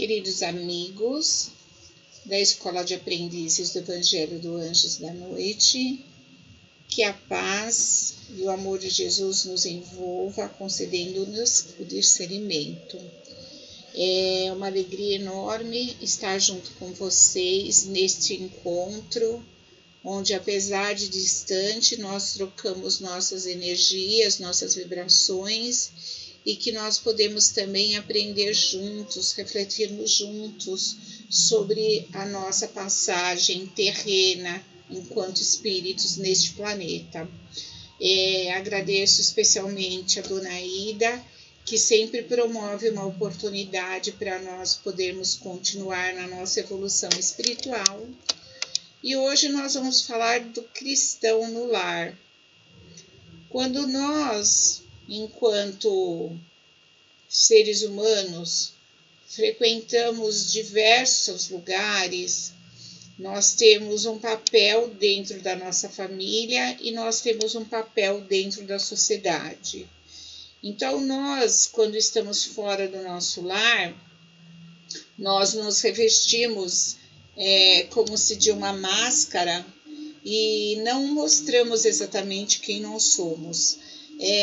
Queridos amigos da Escola de Aprendizes do Evangelho do Anjos da Noite, que a paz e o amor de Jesus nos envolva, concedendo-nos o discernimento. É uma alegria enorme estar junto com vocês neste encontro, onde apesar de distante, nós trocamos nossas energias, nossas vibrações, e que nós podemos também aprender juntos, refletirmos juntos sobre a nossa passagem terrena enquanto espíritos neste planeta. Agradeço especialmente a Dona Ida, que sempre promove uma oportunidade para nós podermos continuar na nossa evolução espiritual. E hoje nós vamos falar do cristão no lar. Quando nós, enquanto seres humanos, frequentamos diversos lugares, nós temos um papel dentro da nossa família e nós temos um papel dentro da sociedade. Então, nós, quando estamos fora do nosso lar, nós nos revestimos como se de uma máscara e não mostramos exatamente quem nós somos.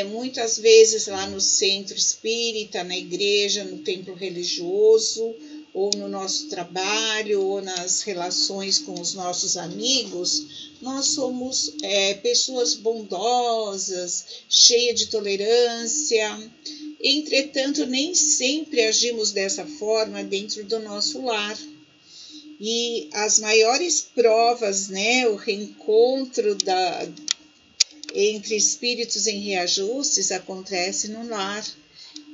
Muitas vezes lá no centro espírita, na igreja, no templo religioso, ou no nosso trabalho, ou nas relações com os nossos amigos, nós somos pessoas bondosas, cheias de tolerância. Entretanto, nem sempre agimos dessa forma dentro do nosso lar. E as maiores provas, o reencontro entre espíritos em reajustes acontece no lar.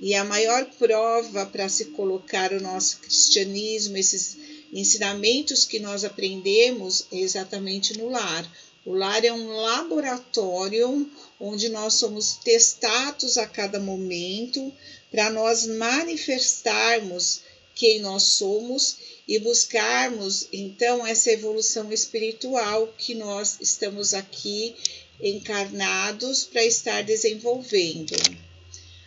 E a maior prova para se colocar o nosso cristianismo, esses ensinamentos que nós aprendemos, é exatamente no lar. O lar é um laboratório onde nós somos testados a cada momento para nós manifestarmos quem nós somos e buscarmos, então, essa evolução espiritual que nós estamos aqui encarnados para estar desenvolvendo.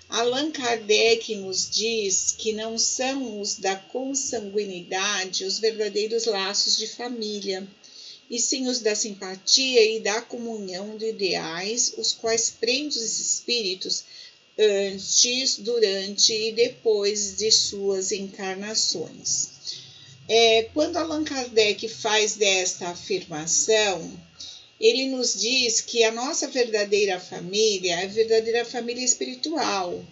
Allan Kardec nos diz que não são os da consanguinidade os verdadeiros laços de família, e sim os da simpatia e da comunhão de ideais, os quais prendem os espíritos antes, durante e depois de suas encarnações. Quando Allan Kardec faz desta afirmação, ele nos diz que a nossa verdadeira família é a verdadeira família espiritual,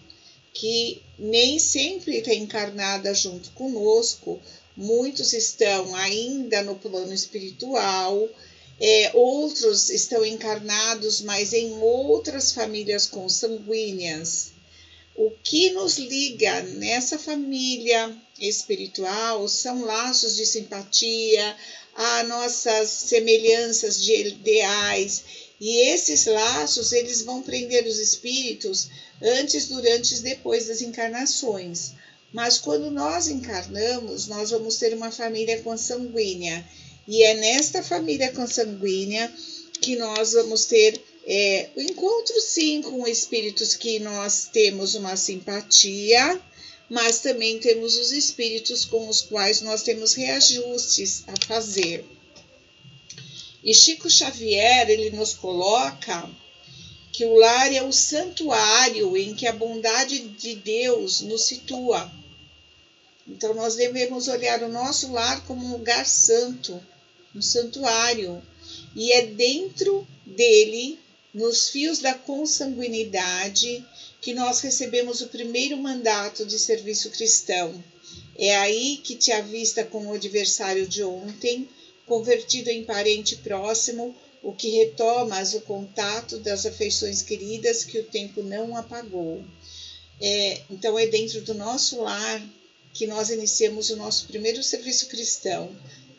que nem sempre está encarnada junto conosco. Muitos estão ainda no plano espiritual, outros estão encarnados, mas em outras famílias consanguíneas. O que nos liga nessa família espiritual são laços de simpatia, a nossas semelhanças de ideais, e esses laços eles vão prender os espíritos antes, durante e depois das encarnações. Mas quando nós encarnamos, nós vamos ter uma família consanguínea, e é nesta família consanguínea que nós vamos ter o encontro, sim, com espíritos que nós temos uma simpatia, mas também temos os espíritos com os quais nós temos reajustes a fazer. E Chico Xavier, ele nos coloca que o lar é o santuário em que a bondade de Deus nos situa. Então, nós devemos olhar o nosso lar como um lugar santo, um santuário, e é dentro dele, nos fios da consanguinidade, que nós recebemos o primeiro mandato de serviço cristão. É aí que te avista como adversário de ontem, convertido em parente próximo, o que retomas o contato das afeições queridas que o tempo não apagou. Então é dentro do nosso lar que nós iniciamos o nosso primeiro serviço cristão.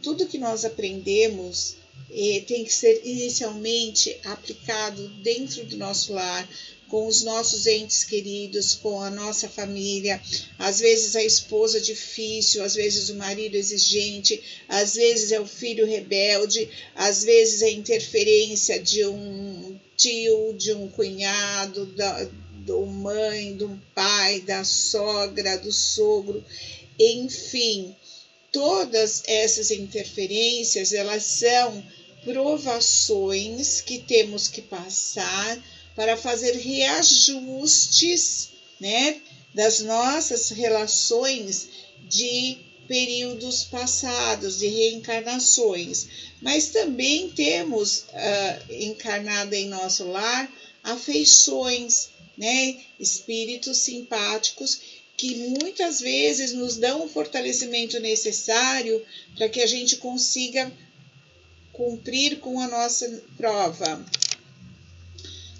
Tudo que nós aprendemos tem que ser inicialmente aplicado dentro do nosso lar, com os nossos entes queridos, com a nossa família. Às vezes a esposa difícil, às vezes o marido exigente, às vezes é o filho rebelde, às vezes a interferência de um tio, de um cunhado, marido ou mãe, do pai, da sogra, do sogro, enfim, todas essas interferências, elas são provações que temos que passar para fazer reajustes, né, das nossas relações de períodos passados, de reencarnações. Mas também temos encarnado em nosso lar afeições, né, espíritos simpáticos que muitas vezes nos dão o fortalecimento necessário para que a gente consiga cumprir com a nossa prova.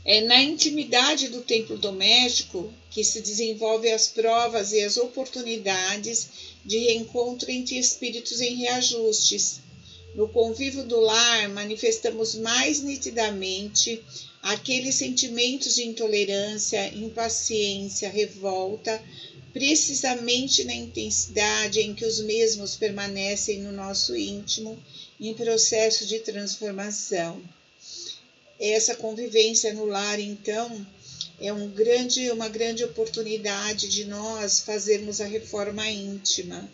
É na intimidade do templo doméstico que se desenvolvem as provas e as oportunidades de reencontro entre espíritos em reajustes. No convívio do lar, manifestamos mais nitidamente aqueles sentimentos de intolerância, impaciência, revolta, precisamente na intensidade em que os mesmos permanecem no nosso íntimo em processo de transformação. Essa convivência no lar, então, é uma grande oportunidade de nós fazermos a reforma íntima,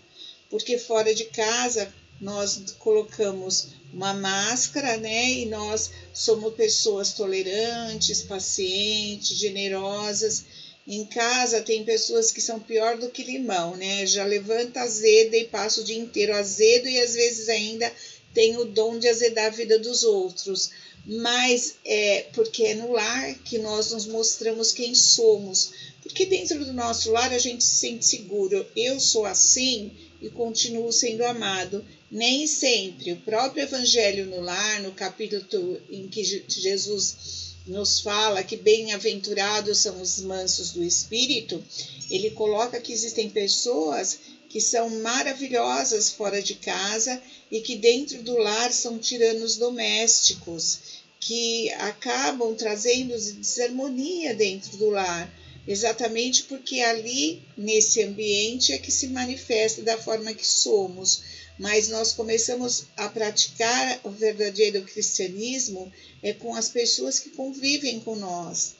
porque fora de casa nós colocamos uma máscara, né? E nós somos pessoas tolerantes, pacientes, generosas. Em casa tem pessoas que são pior do que limão, né? Já levanta azeda e passa o dia inteiro azedo e às vezes ainda tem o dom de azedar a vida dos outros. Mas é porque é no lar que nós nos mostramos quem somos. Porque dentro do nosso lar a gente se sente seguro. Eu sou assim e continuo sendo amado. Nem sempre. O próprio Evangelho no Lar, no capítulo em que Jesus nos fala que bem-aventurados são os mansos do espírito, ele coloca que existem pessoas que são maravilhosas fora de casa e que dentro do lar são tiranos domésticos, que acabam trazendo desarmonia dentro do lar, exatamente porque ali, nesse ambiente, é que se manifesta da forma que somos. Mas nós começamos a praticar o verdadeiro cristianismo com as pessoas que convivem com nós.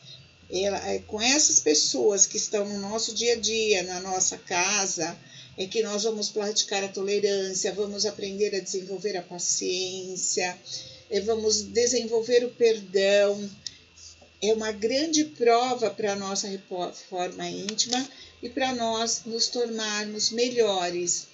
Com essas pessoas que estão no nosso dia a dia, na nossa casa, é que nós vamos praticar a tolerância, vamos aprender a desenvolver a paciência, vamos desenvolver o perdão. É uma grande prova para a nossa reforma íntima e para nós nos tornarmos melhores.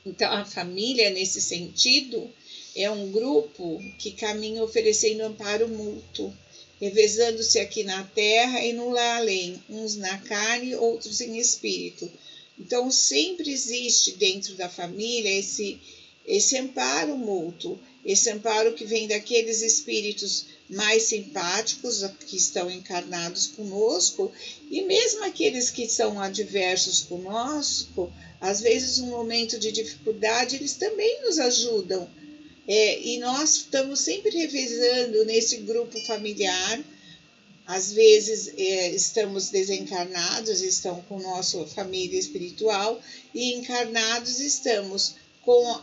Então, a família, nesse sentido, é um grupo que caminha oferecendo amparo mútuo, revezando-se aqui na terra e no lá além, uns na carne, outros em espírito. Então, sempre existe dentro da família esse amparo mútuo, esse amparo que vem daqueles espíritos mais simpáticos que estão encarnados conosco, e mesmo aqueles que são adversos conosco, às vezes num momento de dificuldade, eles também nos ajudam. E nós estamos sempre revezando nesse grupo familiar. Às vezes estamos desencarnados, estão com nossa família espiritual, e encarnados estamos com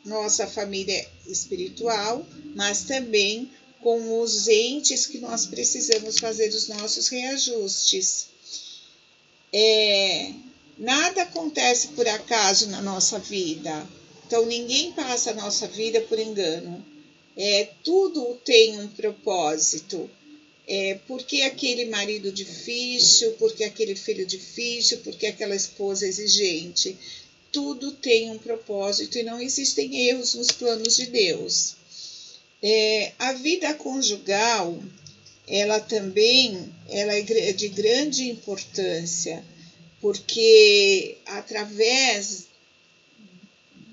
nossa família espiritual, mas também com os entes que nós precisamos fazer os nossos reajustes. Nada acontece por acaso na nossa vida, então ninguém passa a nossa vida por engano. Tudo tem um propósito. Porque aquele marido difícil, porque aquele filho difícil, porque aquela esposa exigente. Tudo tem um propósito e não existem erros nos planos de Deus. A vida conjugal, ela também é de grande importância, porque através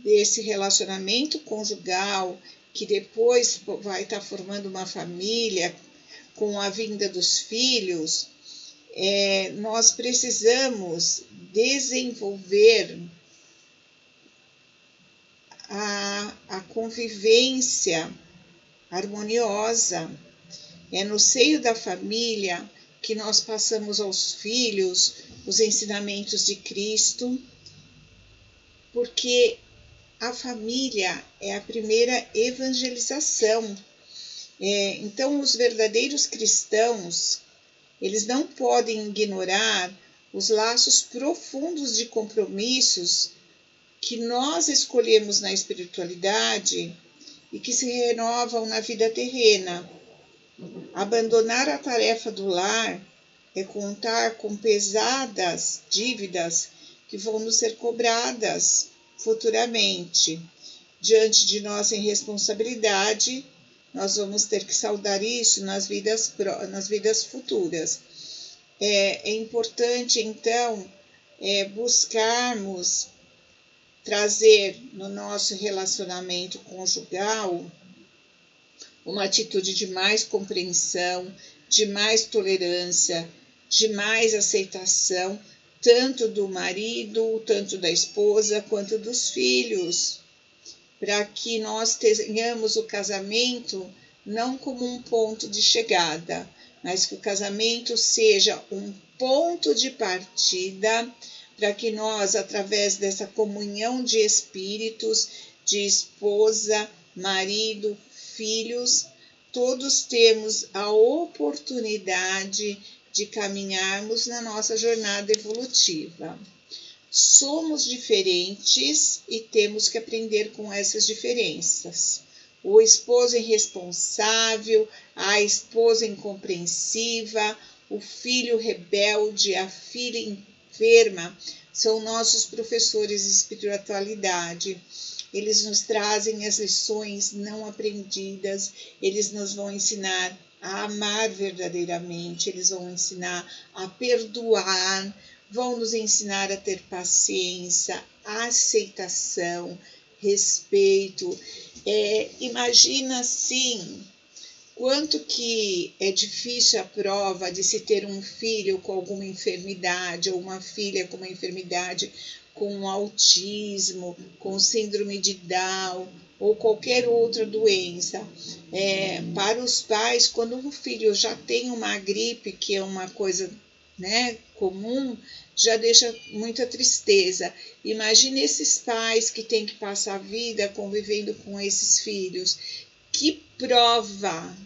desse relacionamento conjugal, que depois vai estar formando uma família com a vinda dos filhos, nós precisamos desenvolver a convivência harmoniosa. É no seio da família que nós passamos aos filhos os ensinamentos de Cristo, porque a família é a primeira evangelização. Então, os verdadeiros cristãos, eles não podem ignorar os laços profundos de compromissos que nós escolhemos na espiritualidade e que se renovam na vida terrena. Abandonar a tarefa do lar é contar com pesadas dívidas que vão nos ser cobradas futuramente. Diante de nossa irresponsabilidade, nós vamos ter que saldar isso nas vidas futuras. É importante, então, buscarmos trazer no nosso relacionamento conjugal uma atitude de mais compreensão, de mais tolerância, de mais aceitação, tanto do marido, tanto da esposa, quanto dos filhos, para que nós tenhamos o casamento não como um ponto de chegada, mas que o casamento seja um ponto de partida para que nós, através dessa comunhão de espíritos, de esposa, marido, filhos, todos temos a oportunidade de caminharmos na nossa jornada evolutiva. Somos diferentes e temos que aprender com essas diferenças. O esposo irresponsável, a esposa incompreensiva, o filho rebelde, a filha enferma, são nossos professores de espiritualidade. Eles nos trazem as lições não aprendidas, eles nos vão ensinar a amar verdadeiramente, eles vão ensinar a perdoar, vão nos ensinar a ter paciência, aceitação, respeito. Imagina assim, quanto que é difícil a prova de se ter um filho com alguma enfermidade ou uma filha com uma enfermidade, com autismo, com síndrome de Down ou qualquer outra doença. Para os pais, quando um filho já tem uma gripe, que é uma coisa, né, comum, já deixa muita tristeza. Imagine esses pais que têm que passar a vida convivendo com esses filhos. Que prova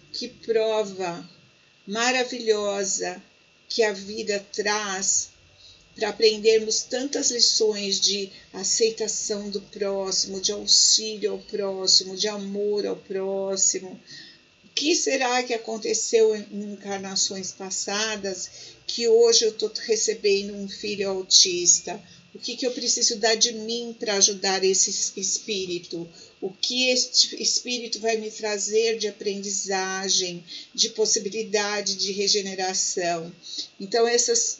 maravilhosa que a vida traz para aprendermos tantas lições de aceitação do próximo, de auxílio ao próximo, de amor ao próximo. O que será que aconteceu em encarnações passadas que hoje eu estou recebendo um filho autista? O que eu preciso dar de mim para ajudar esse espírito? O que este espírito vai me trazer de aprendizagem, de possibilidade de regeneração? Então, essas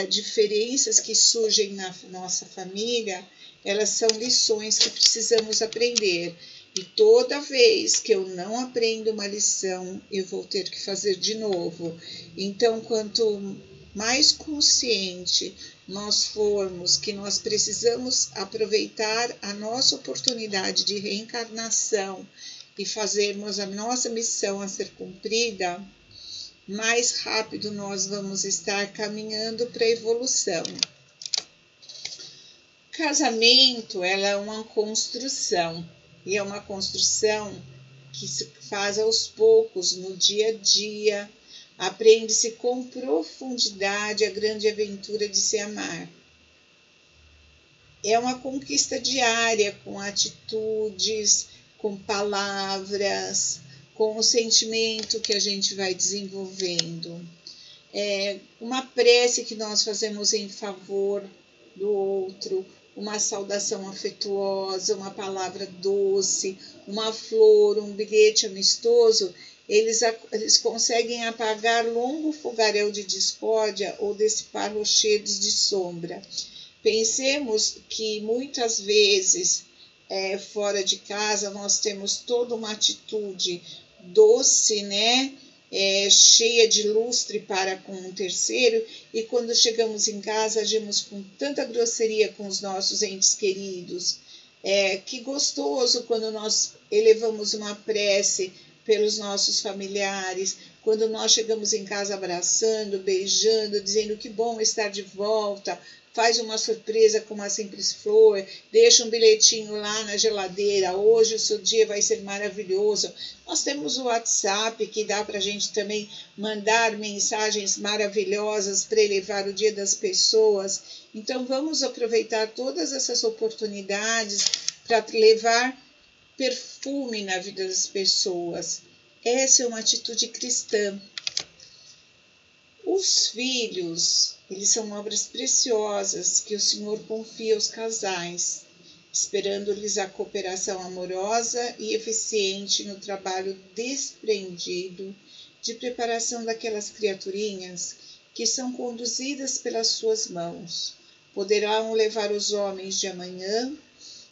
diferenças que surgem na nossa família, elas são lições que precisamos aprender. E toda vez que eu não aprendo uma lição, eu vou ter que fazer de novo. Então, quanto mais consciente nós formos que nós precisamos aproveitar a nossa oportunidade de reencarnação e fazermos a nossa missão a ser cumprida, mais rápido nós vamos estar caminhando para a evolução. Casamento, ela é uma construção, e é uma construção que se faz aos poucos, no dia a dia. Aprende-se com profundidade a grande aventura de se amar. É uma conquista diária, com atitudes, com palavras, com o sentimento que a gente vai desenvolvendo. É uma prece que nós fazemos em favor do outro, uma saudação afetuosa, uma palavra doce, uma flor, um bilhete amistoso, eles conseguem apagar longo fogaréu de discórdia ou dissipar rochedos de sombra. Pensemos que muitas vezes, fora de casa, nós temos toda uma atitude doce, né? Cheia de lustre para com um terceiro, e quando chegamos em casa agimos com tanta grosseria com os nossos entes queridos. Que gostoso quando nós elevamos uma prece pelos nossos familiares, quando nós chegamos em casa abraçando, beijando, dizendo que bom estar de volta, faz uma surpresa com uma simples flor, deixa um bilhetinho lá na geladeira, hoje o seu dia vai ser maravilhoso. Nós temos o WhatsApp, que dá para a gente também mandar mensagens maravilhosas para elevar o dia das pessoas. Então vamos aproveitar todas essas oportunidades para levar perfume na vida das pessoas. Essa é uma atitude cristã. Os filhos, eles são obras preciosas que o Senhor confia aos casais, esperando-lhes a cooperação amorosa e eficiente no trabalho desprendido de preparação daquelas criaturinhas que são conduzidas pelas suas mãos. Poderão levar os homens de amanhã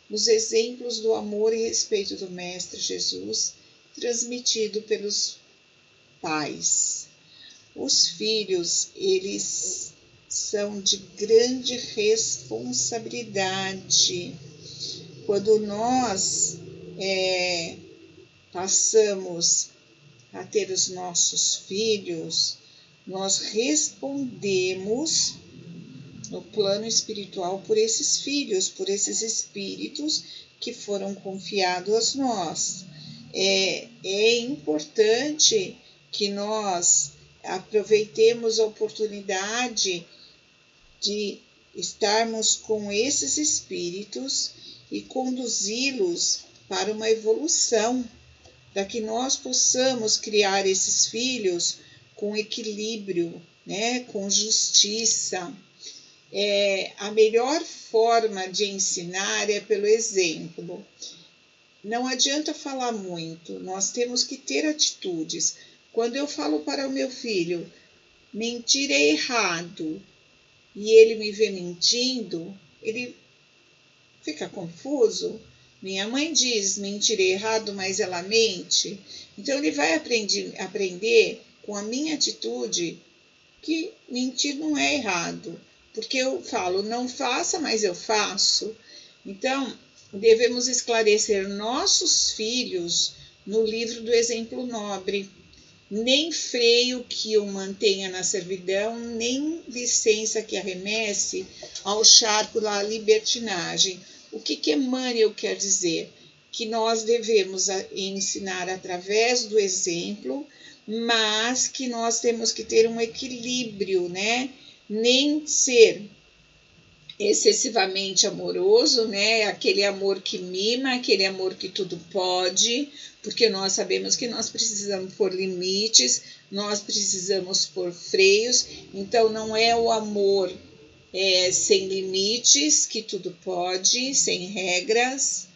os exemplos do amor e respeito do Mestre Jesus, transmitido pelos pais. Os filhos, eles são de grande responsabilidade. Quando nós passamos a ter os nossos filhos, nós respondemos no plano espiritual por esses filhos, por esses espíritos que foram confiados a nós. É importante que nós aproveitemos a oportunidade de estarmos com esses espíritos e conduzi-los para uma evolução, para que nós possamos criar esses filhos com equilíbrio, né, com justiça. A melhor forma de ensinar é pelo exemplo. Não adianta falar muito, nós temos que ter atitudes. Quando eu falo para o meu filho, mentir é errado, e ele me vê mentindo, ele fica confuso. Minha mãe diz mentir é errado, mas ela mente. Então ele vai aprender com a minha atitude que mentir não é errado. Porque eu falo, não faça, mas eu faço. Então, devemos esclarecer nossos filhos no livro do exemplo nobre. Nem freio que o mantenha na servidão, nem licença que arremesse ao charco da libertinagem. O que Emmanuel quer dizer? Que nós devemos ensinar através do exemplo, mas que nós temos que ter um equilíbrio, né? Nem ser excessivamente amoroso, né? Aquele amor que mima, aquele amor que tudo pode, porque nós sabemos que nós precisamos pôr limites, nós precisamos pôr freios. Então não é o amor sem limites, que tudo pode, sem regras,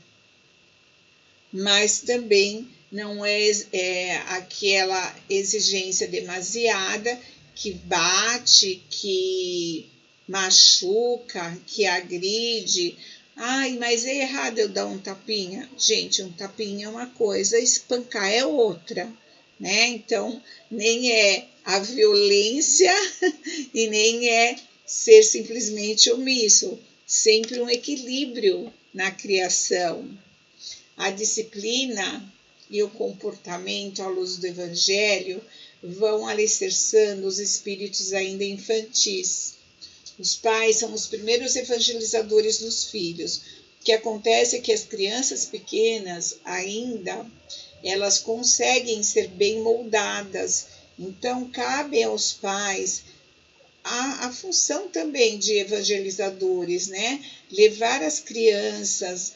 mas também não é aquela exigência demasiada que bate, que machuca, que agride. Ai, mas é errado eu dar um tapinha? Gente, um tapinha é uma coisa, espancar é outra, né? Então, nem é a violência e nem é ser simplesmente omisso. Sempre um equilíbrio na criação. A disciplina e o comportamento à luz do Evangelho vão alicerçando os espíritos ainda infantis. Os pais são os primeiros evangelizadores dos filhos. O que acontece é que as crianças pequenas ainda, elas conseguem ser bem moldadas. Então, cabe aos pais a função também de evangelizadores, né? Levar as crianças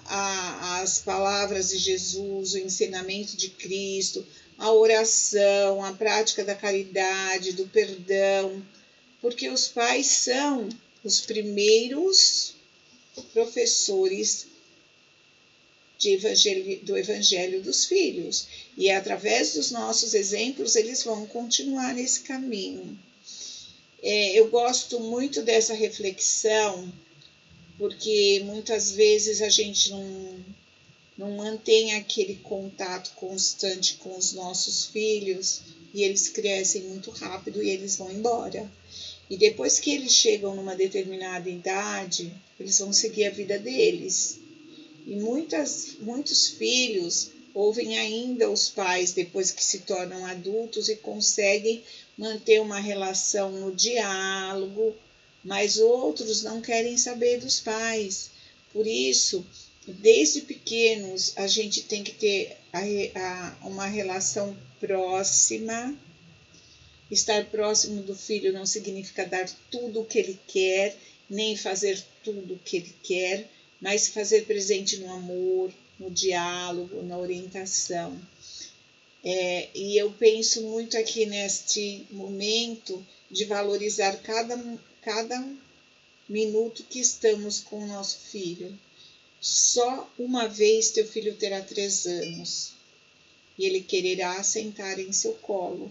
as palavras de Jesus, o ensinamento de Cristo, a oração, a prática da caridade, do perdão, porque os pais são os primeiros professores do Evangelho dos filhos. E através dos nossos exemplos, eles vão continuar nesse caminho. Eu gosto muito dessa reflexão, porque muitas vezes a gente não mantém aquele contato constante com os nossos filhos e eles crescem muito rápido e eles vão embora. E depois que eles chegam numa determinada idade, eles vão seguir a vida deles. E muitos filhos ouvem ainda os pais depois que se tornam adultos e conseguem manter uma relação no diálogo, mas outros não querem saber dos pais. Por isso, desde pequenos, a gente tem que ter uma relação próxima. Estar próximo do filho não significa dar tudo o que ele quer, nem fazer tudo o que ele quer, mas fazer presente no amor, no diálogo, na orientação. E eu penso muito aqui neste momento de valorizar cada minuto que estamos com o nosso filho. Só uma vez teu filho terá 3 anos e ele quererá sentar em seu colo.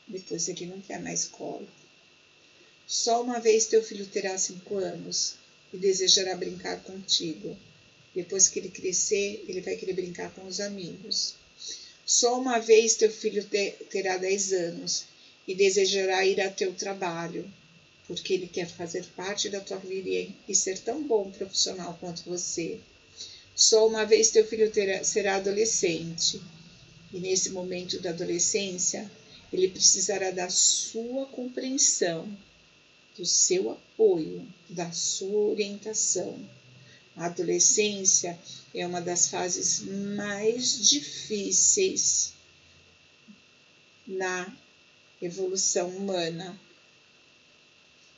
Depois ele não quer mais colo. Só uma vez teu filho terá 5 anos e desejará brincar contigo. Depois que ele crescer, ele vai querer brincar com os amigos. Só uma vez teu filho terá 10 anos e desejará ir a teu trabalho, porque ele quer fazer parte da tua vida e ser tão bom profissional quanto você. Só uma vez teu filho será adolescente, e nesse momento da adolescência, ele precisará da sua compreensão, do seu apoio, da sua orientação. A adolescência é uma das fases mais difíceis na evolução humana.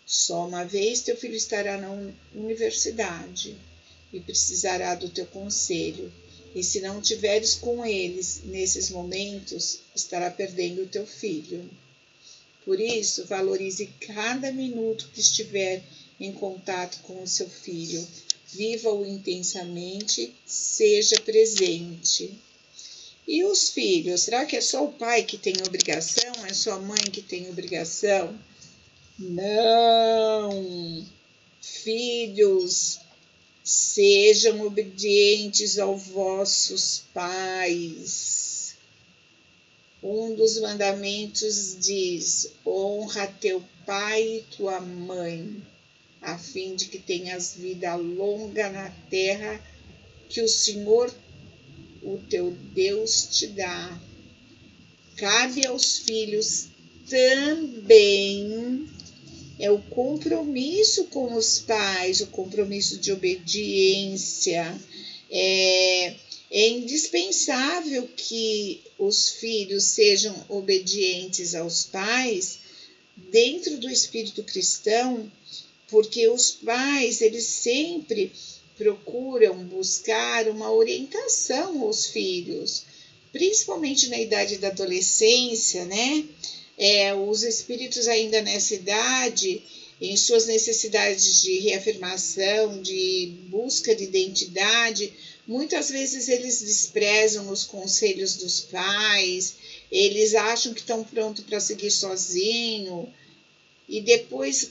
Só uma vez teu filho estará na universidade e precisará do teu conselho. E se não tiveres com eles nesses momentos, estará perdendo o teu filho. Por isso, valorize cada minuto que estiver em contato com o seu filho. Viva-o intensamente, seja presente. E os filhos? Será que é só o pai que tem obrigação? É só a mãe que tem obrigação? Não! Filhos, sejam obedientes aos vossos pais. Um dos mandamentos diz: honra teu pai e tua mãe, a fim de que tenhas vida longa na terra que o Senhor, o teu Deus, te dá. Cabe aos filhos também o compromisso com os pais, o compromisso de obediência. É indispensável que os filhos sejam obedientes aos pais dentro do espírito cristão, porque os pais, eles sempre procuram buscar uma orientação aos filhos, principalmente na idade da adolescência, né? Os espíritos ainda nessa idade, em suas necessidades de reafirmação, de busca de identidade, muitas vezes eles desprezam os conselhos dos pais, eles acham que estão prontos para seguir sozinho, e depois,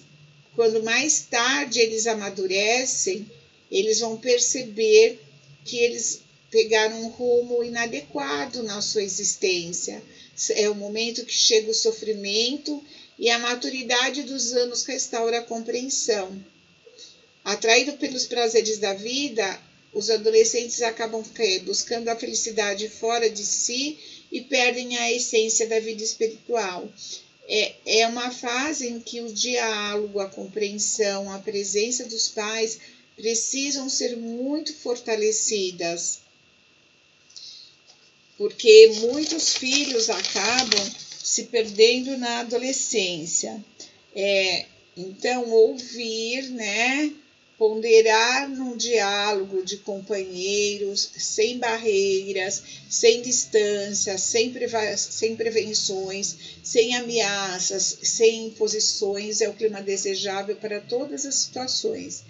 quando mais tarde eles amadurecem, eles vão perceber que eles pegaram um rumo inadequado na sua existência. É o momento que chega o sofrimento e a maturidade dos anos restaura a compreensão. Atraído pelos prazeres da vida, os adolescentes acabam buscando a felicidade fora de si e perdem a essência da vida espiritual. É uma fase em que o diálogo, a compreensão, a presença dos pais precisam ser muito fortalecidas, porque muitos filhos acabam se perdendo na adolescência. Então, ouvir, né? Ponderar num diálogo de companheiros, sem barreiras, sem distância, sem prevenções, sem ameaças, sem imposições, é o clima desejável para todas as situações.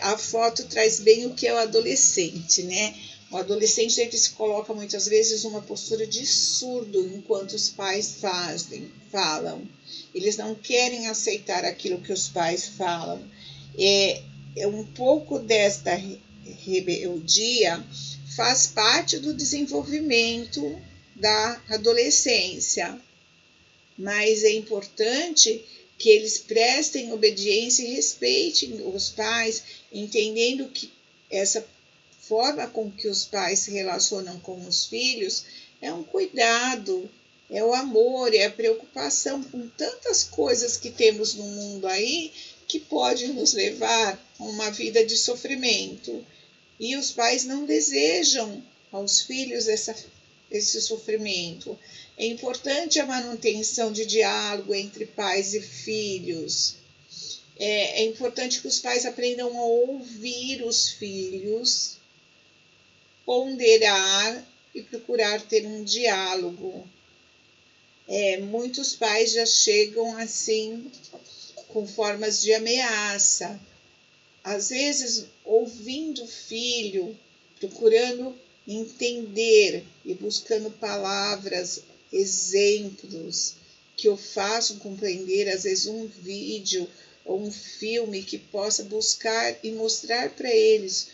A foto traz bem o que é o adolescente, né? O adolescente ele se coloca muitas vezes numa postura de surdo enquanto os pais falam. Eles não querem aceitar aquilo que os pais falam. Um pouco desta rebeldia faz parte do desenvolvimento da adolescência, mas é importante que eles prestem obediência e respeitem os pais, entendendo que essa forma com que os pais se relacionam com os filhos é um cuidado é o amor, é a preocupação com tantas coisas que temos no mundo aí que pode nos levar a uma vida de sofrimento. E os pais não desejam aos filhos esse sofrimento. É importante a manutenção de diálogo entre pais e filhos. É importante que os pais aprendam a ouvir os filhos, ponderar e procurar ter um diálogo. Muitos pais já chegam assim com formas de ameaça. Às vezes, ouvindo o filho, procurando entender e buscando palavras, exemplos que o façam compreender, às vezes um vídeo ou um filme que possa buscar e mostrar para eles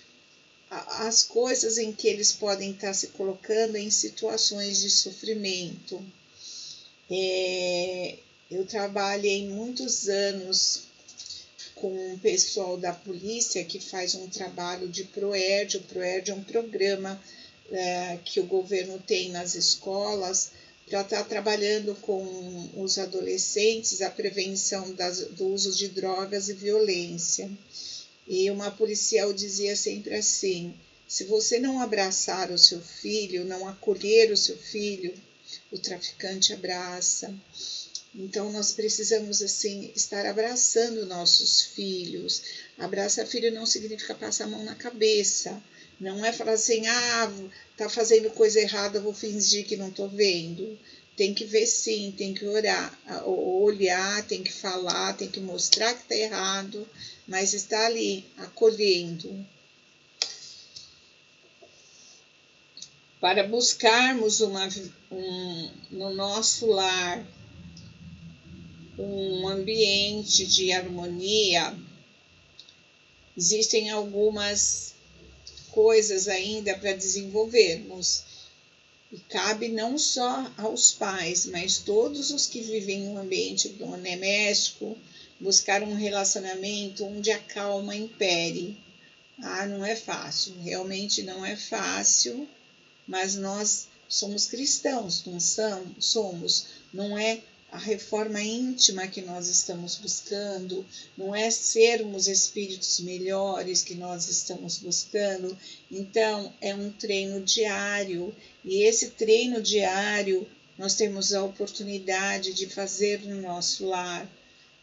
as coisas em que eles podem estar se colocando em situações de sofrimento. Eu trabalhei muitos anos com o pessoal da polícia que faz um trabalho de ProERD. O ProERD é um programa que o governo tem nas escolas para estar trabalhando com os adolescentes a prevenção do uso de drogas e violência. E uma policial dizia sempre assim: se você não abraçar o seu filho, não acolher o seu filho, o traficante abraça. Então, nós precisamos, assim, estar abraçando nossos filhos. Abraçar filho não significa passar a mão na cabeça. Não é falar assim, tá fazendo coisa errada, vou fingir que não tô vendo. Tem que ver sim, tem que olhar, tem que falar, tem que mostrar que tá errado, mas está ali, acolhendo. Para buscarmos no nosso lar um ambiente de harmonia, existem algumas coisas ainda para desenvolvermos. E cabe não só aos pais, mas todos os que vivem em um ambiente doméstico, buscar um relacionamento onde a calma impere. Não é fácil, realmente não é fácil, mas nós somos cristãos, não somos, não é a reforma íntima que nós estamos buscando, não é sermos espíritos melhores que nós estamos buscando. Então, é um treino diário, e esse treino diário nós temos a oportunidade de fazer no nosso lar,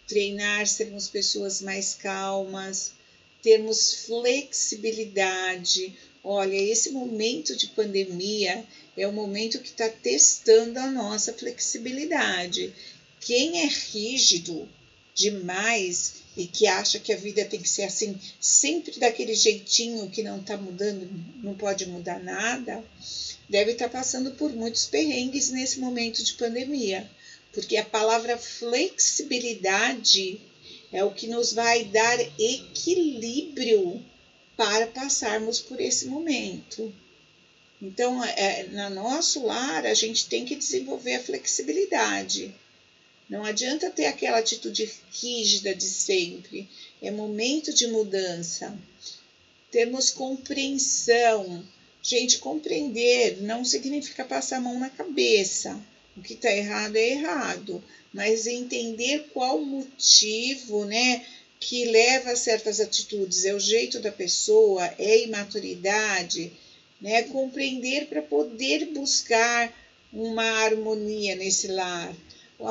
treinar, sermos pessoas mais calmas, termos flexibilidade. Olha, esse momento de pandemia é o momento que está testando a nossa flexibilidade. Quem é rígido demais e que acha que a vida tem que ser assim, sempre daquele jeitinho que não está mudando, não pode mudar nada, deve estar passando por muitos perrengues nesse momento de pandemia. Porque a palavra flexibilidade é o que nos vai dar equilíbrio para passarmos por esse momento. Então, no nosso lar, a gente tem que desenvolver a flexibilidade. Não adianta ter aquela atitude rígida de sempre. É momento de mudança. Termos compreensão. Gente, compreender não significa passar a mão na cabeça. O que está errado é errado. Mas entender qual o motivo, né, que leva a certas atitudes. É o jeito da pessoa, é a imaturidade, né? Compreender para poder buscar uma harmonia nesse lar. A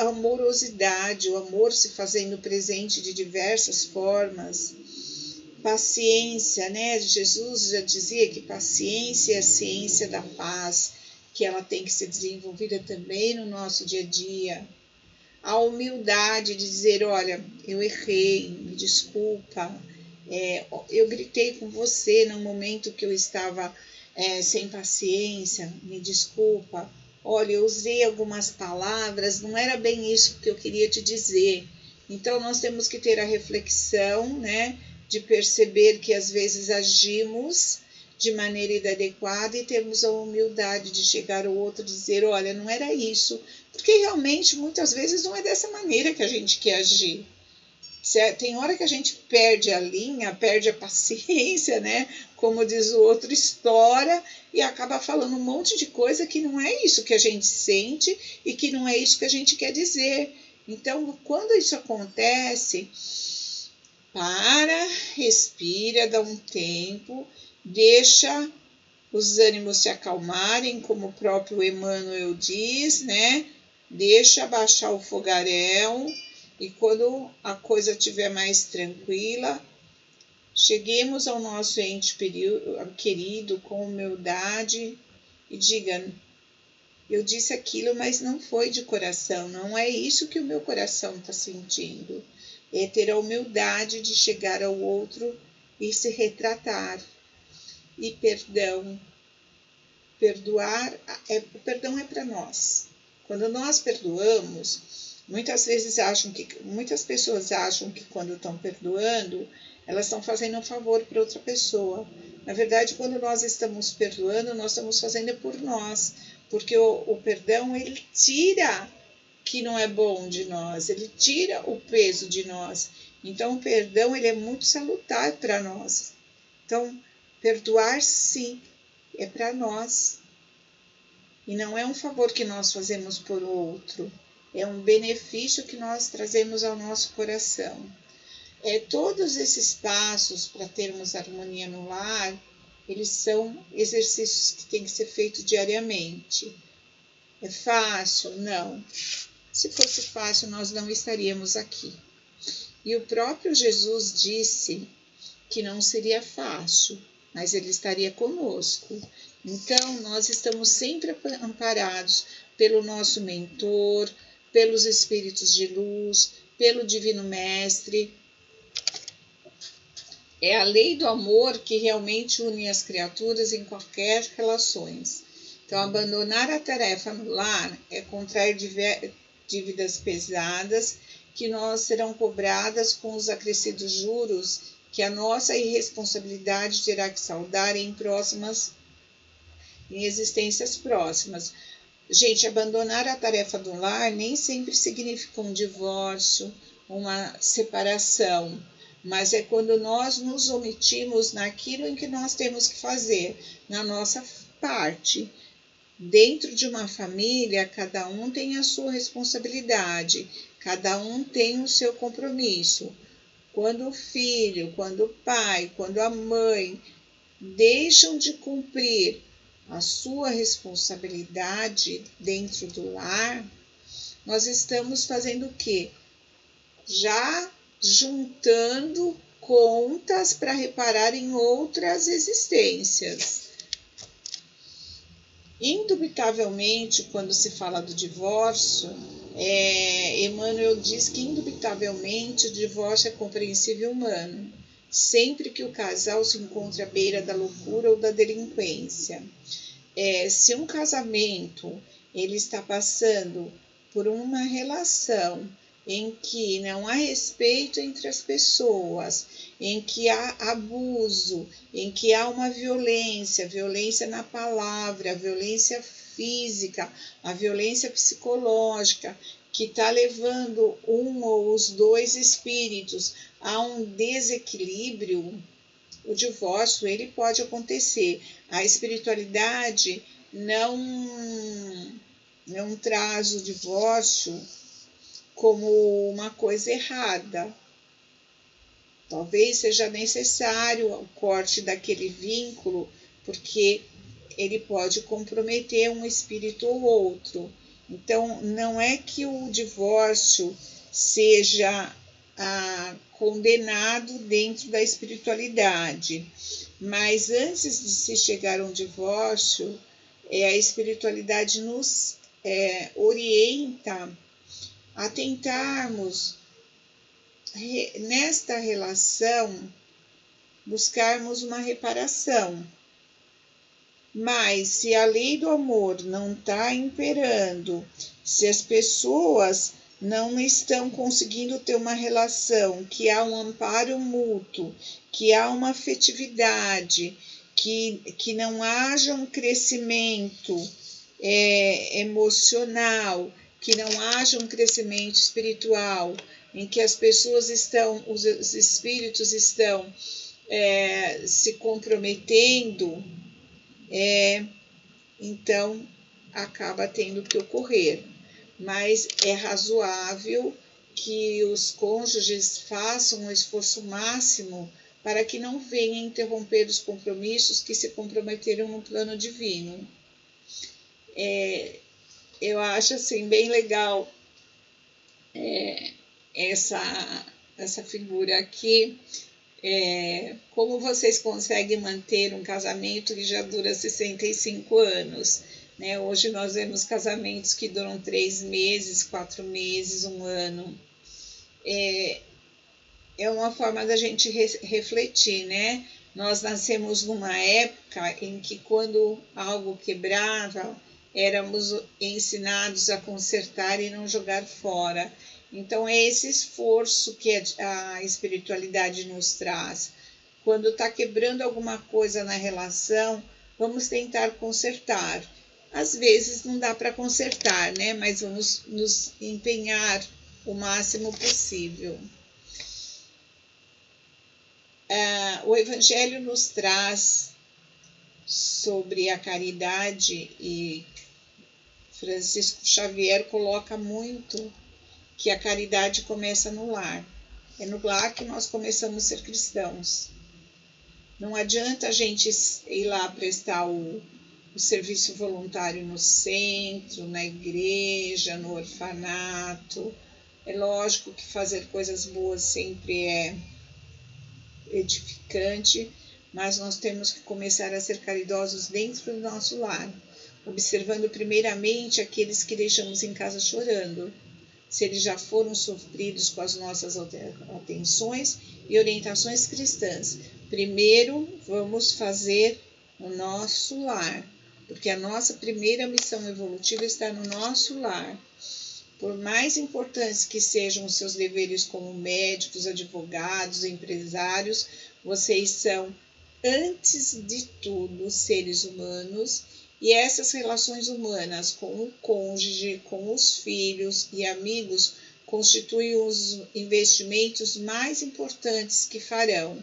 amorosidade, o amor se fazendo presente de diversas formas. Paciência, né? Jesus já dizia que paciência é a ciência da paz, que ela tem que ser desenvolvida também no nosso dia a dia. A humildade de dizer, olha, eu errei, me desculpa, eu gritei com você no momento que eu estava sem paciência, me desculpa. Olha, eu usei algumas palavras, não era bem isso que eu queria te dizer. Então, nós temos que ter a reflexão, né, de perceber que às vezes agimos de maneira inadequada e termos a humildade de chegar ao outro e dizer, olha, não era isso, porque realmente muitas vezes não é dessa maneira que a gente quer agir. Tem hora que a gente perde a linha, perde a paciência, né? Como diz o outro, estoura e acaba falando um monte de coisa que não é isso que a gente sente e que não é isso que a gente quer dizer. Então, quando isso acontece, para, respira, dá um tempo, deixa os ânimos se acalmarem, como o próprio Emmanuel diz, né? Deixa baixar o fogaréu e quando a coisa estiver mais tranquila, cheguemos ao nosso ente querido com humildade e diga: eu disse aquilo, mas não foi de coração, não é isso que o meu coração está sentindo. É ter a humildade de chegar ao outro e se retratar. E perdão. Perdoar, o perdão é para nós. Quando nós perdoamos, muitas pessoas acham que quando estão perdoando, elas estão fazendo um favor para outra pessoa. Na verdade, quando nós estamos perdoando, nós estamos fazendo por nós, porque o perdão, ele tira que não é bom de nós, ele tira o peso de nós. Então, o perdão, ele é muito salutar para nós. Então, perdoar, sim, é para nós. E não é um favor que nós fazemos por outro, é um benefício que nós trazemos ao nosso coração. Todos esses passos para termos harmonia no lar, eles são exercícios que têm que ser feitos diariamente. É fácil? Não. Se fosse fácil, nós não estaríamos aqui. E o próprio Jesus disse que não seria fácil, mas ele estaria conosco. Então, nós estamos sempre amparados pelo nosso mentor, pelos espíritos de luz, pelo Divino Mestre. É a lei do amor que realmente une as criaturas em qualquer relações. Então, abandonar a tarefa no lar é contrair dívidas pesadas que nós serão cobradas com os acrescidos juros que a nossa irresponsabilidade terá que saldar em existências próximas. Gente, abandonar a tarefa do lar nem sempre significa um divórcio, uma separação, mas é quando nós nos omitimos naquilo em que nós temos que fazer, na nossa parte. Dentro de uma família, cada um tem a sua responsabilidade, cada um tem o seu compromisso. Quando o filho, quando o pai, quando a mãe deixam de cumprir a sua responsabilidade dentro do lar, nós estamos fazendo o quê? Já juntando contas para reparar em outras existências. Indubitavelmente, quando se fala do divórcio, Emmanuel diz que indubitavelmente o divórcio é compreensível humano, sempre que o casal se encontre à beira da loucura ou da delinquência. Se um casamento ele está passando por uma relação em que não há respeito entre as pessoas, em que há abuso, em que há uma violência na palavra, violência física, a violência psicológica, que está levando um ou os dois espíritos a um desequilíbrio, o divórcio ele pode acontecer. A espiritualidade não traz o divórcio como uma coisa errada. Talvez seja necessário o corte daquele vínculo, porque ele pode comprometer um espírito ou outro. Então, não é que o divórcio seja condenado dentro da espiritualidade, mas antes de se chegar a um divórcio, a espiritualidade nos orienta a tentarmos, nesta relação, buscarmos uma reparação. Mas se a lei do amor não está imperando, se as pessoas não estão conseguindo ter uma relação, que há um amparo mútuo, que há uma afetividade, que não haja um crescimento emocional, que não haja um crescimento espiritual, em que as pessoas estão, os espíritos estão se comprometendo, então acaba tendo que ocorrer. Mas é razoável que os cônjuges façam um esforço máximo para que não venha interromper os compromissos que se comprometeram no plano divino. Eu acho assim bem legal essa figura aqui. Como vocês conseguem manter um casamento que já dura 65 anos? Né? Hoje nós vemos casamentos que duram 3 meses, 4 meses, 1 ano. É uma forma da gente refletir, né? Nós nascemos numa época em que, quando algo quebrava, éramos ensinados a consertar e não jogar fora. Então, é esse esforço que a espiritualidade nos traz. Quando está quebrando alguma coisa na relação, vamos tentar consertar. Às vezes não dá para consertar, né? Mas vamos nos empenhar o máximo possível. O Evangelho nos traz sobre a caridade, e Francisco Xavier coloca muito que a caridade começa no lar. É no lar que nós começamos a ser cristãos. Não adianta a gente ir lá prestar o serviço voluntário no centro, na igreja, no orfanato. É lógico que fazer coisas boas sempre é edificante, mas nós temos que começar a ser caridosos dentro do nosso lar, observando primeiramente aqueles que deixamos em casa chorando, se eles já foram sofridos com as nossas atenções e orientações cristãs. Primeiro vamos fazer o nosso lar, porque a nossa primeira missão evolutiva está no nosso lar. Por mais importantes que sejam os seus deveres como médicos, advogados, empresários, vocês são, antes de tudo, seres humanos, e essas relações humanas com o cônjuge, com os filhos e amigos constituem os investimentos mais importantes que farão.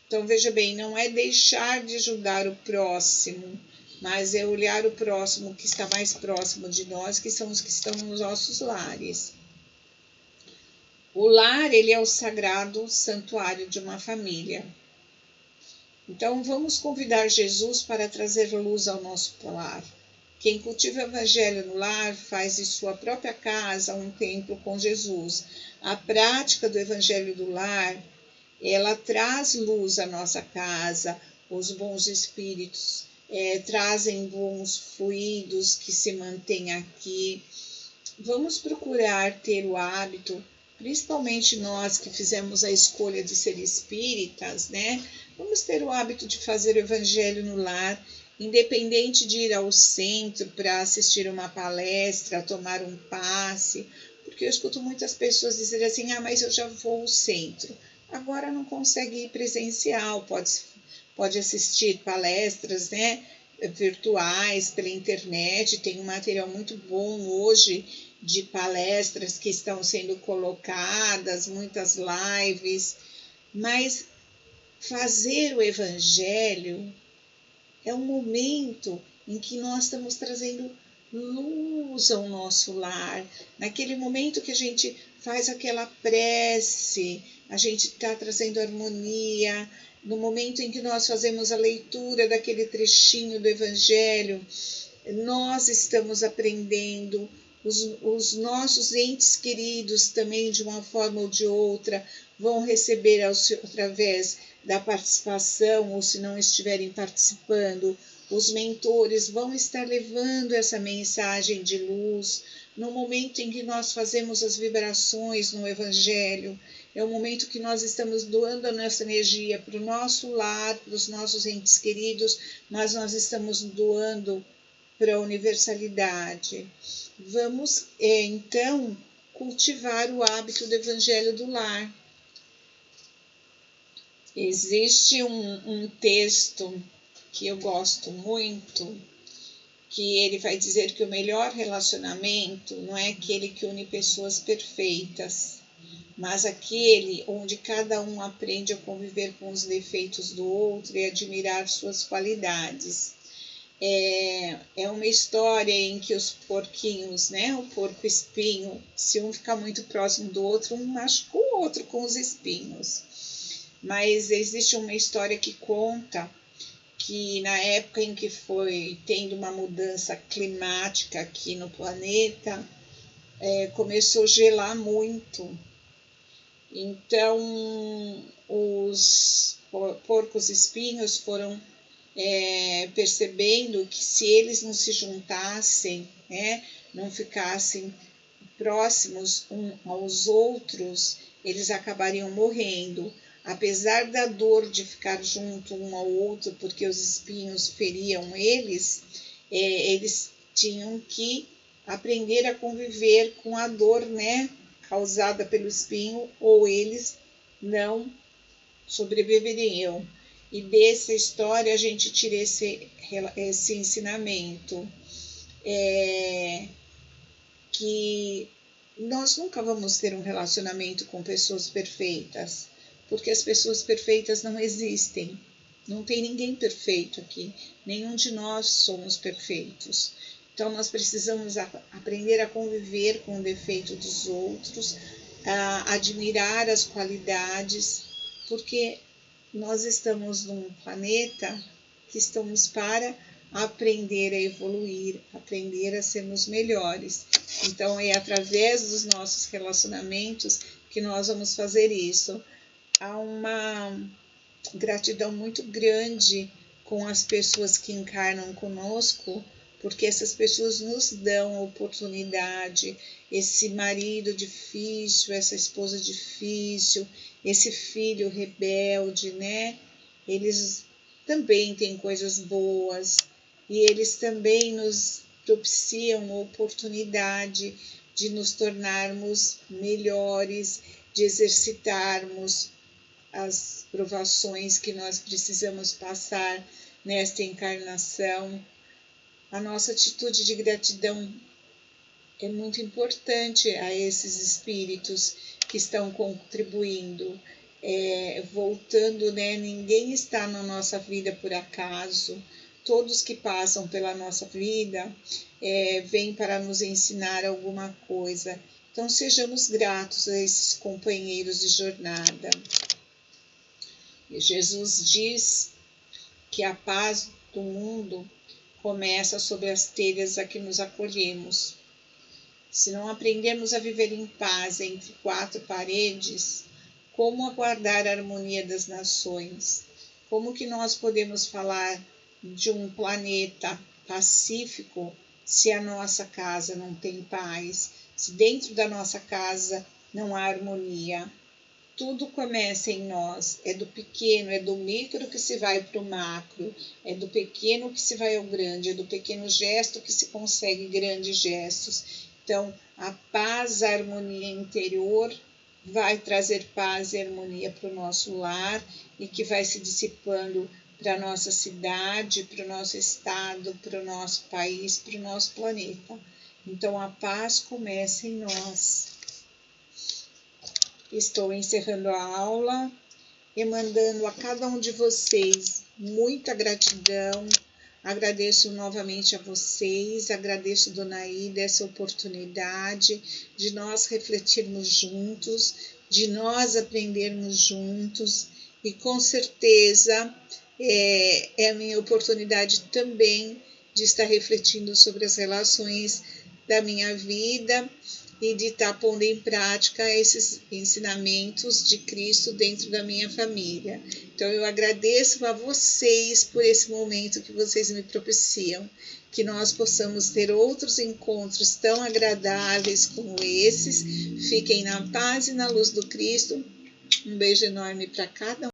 Então, veja bem, não é deixar de ajudar o próximo, mas é olhar o próximo que está mais próximo de nós, que são os que estão nos nossos lares. O lar, ele é o sagrado santuário de uma família. Então, vamos convidar Jesus para trazer luz ao nosso lar. Quem cultiva o Evangelho no lar faz de sua própria casa um templo com Jesus. A prática do Evangelho do lar, ela traz luz à nossa casa, os bons espíritos trazem bons fluidos que se mantêm aqui. Vamos procurar ter o hábito, principalmente nós que fizemos a escolha de ser espíritas, né? Vamos ter o hábito de fazer o Evangelho no lar, independente de ir ao centro para assistir uma palestra, tomar um passe, porque eu escuto muitas pessoas dizerem assim, mas eu já vou ao centro. Agora não consegue ir presencial, pode assistir palestras, né, virtuais pela internet. Tem um material muito bom hoje de palestras que estão sendo colocadas, muitas lives, mas fazer o Evangelho é um momento em que nós estamos trazendo luz ao nosso lar. Naquele momento que a gente faz aquela prece, a gente está trazendo harmonia. No momento em que nós fazemos a leitura daquele trechinho do Evangelho, nós estamos aprendendo. Os nossos entes queridos também, de uma forma ou de outra, vão receber através da participação, ou se não estiverem participando, os mentores vão estar levando essa mensagem de luz. No momento em que nós fazemos as vibrações no Evangelho, é o momento que nós estamos doando a nossa energia para o nosso lar, para os nossos entes queridos, mas nós estamos doando para a universalidade. Vamos, então, cultivar o hábito do Evangelho do lar. Existe um texto que eu gosto muito, que ele vai dizer que o melhor relacionamento não é aquele que une pessoas perfeitas, mas aquele onde cada um aprende a conviver com os defeitos do outro e admirar suas qualidades. É uma história em que os porquinhos, né, o porco espinho, se um ficar muito próximo do outro, um machuca o outro com os espinhos. Mas existe uma história que conta que na época em que foi tendo uma mudança climática aqui no planeta, começou a gelar muito. Então, os porcos espinhos foram percebendo que se eles não se juntassem, né, não ficassem próximos uns aos outros, eles acabariam morrendo. Apesar da dor de ficar junto um ao outro, porque os espinhos feriam eles, eles tinham que aprender a conviver com a dor, né, causada pelo espinho, ou eles não sobreviveriam. E dessa história a gente tira esse ensinamento, que nós nunca vamos ter um relacionamento com pessoas perfeitas, porque as pessoas perfeitas não existem. Não tem ninguém perfeito aqui, nenhum de nós somos perfeitos. Então nós precisamos aprender a conviver com o defeito dos outros, a admirar as qualidades, porque nós estamos num planeta que estamos para aprender a evoluir, aprender a sermos melhores. Então, é através dos nossos relacionamentos que nós vamos fazer isso. Há uma gratidão muito grande com as pessoas que encarnam conosco, porque essas pessoas nos dão a oportunidade, esse marido difícil, essa esposa difícil, esse filho rebelde, né? Eles também têm coisas boas e eles também nos propiciam a oportunidade de nos tornarmos melhores, de exercitarmos as provações que nós precisamos passar nesta encarnação. A nossa atitude de gratidão é muito importante a esses espíritos que estão contribuindo, voltando, né? Ninguém está na nossa vida por acaso. Todos que passam pela nossa vida vêm para nos ensinar alguma coisa. Então, sejamos gratos a esses companheiros de jornada. E Jesus diz que a paz do mundo começa sobre as telhas a que nos acolhemos. Se não aprendermos a viver em paz entre quatro paredes, como aguardar a harmonia das nações? Como que nós podemos falar de um planeta pacífico se a nossa casa não tem paz, se dentro da nossa casa não há harmonia? Tudo começa em nós, é do pequeno, é do micro que se vai para o macro, é do pequeno que se vai ao grande, é do pequeno gesto que se consegue grandes gestos. Então, a paz, a harmonia interior vai trazer paz e harmonia para o nosso lar e que vai se dissipando para a nossa cidade, para o nosso estado, para o nosso país, para o nosso planeta. Então, a paz começa em nós. Estou encerrando a aula e mandando a cada um de vocês muita gratidão. Agradeço novamente a vocês, agradeço, Dona Ida, essa oportunidade de nós refletirmos juntos, de nós aprendermos juntos e com certeza é a minha oportunidade também de estar refletindo sobre as relações da minha vida e de estar pondo em prática esses ensinamentos de Cristo dentro da minha família. Então, eu agradeço a vocês por esse momento que vocês me propiciam, que nós possamos ter outros encontros tão agradáveis como esses. Fiquem na paz e na luz do Cristo. Um beijo enorme para cada um.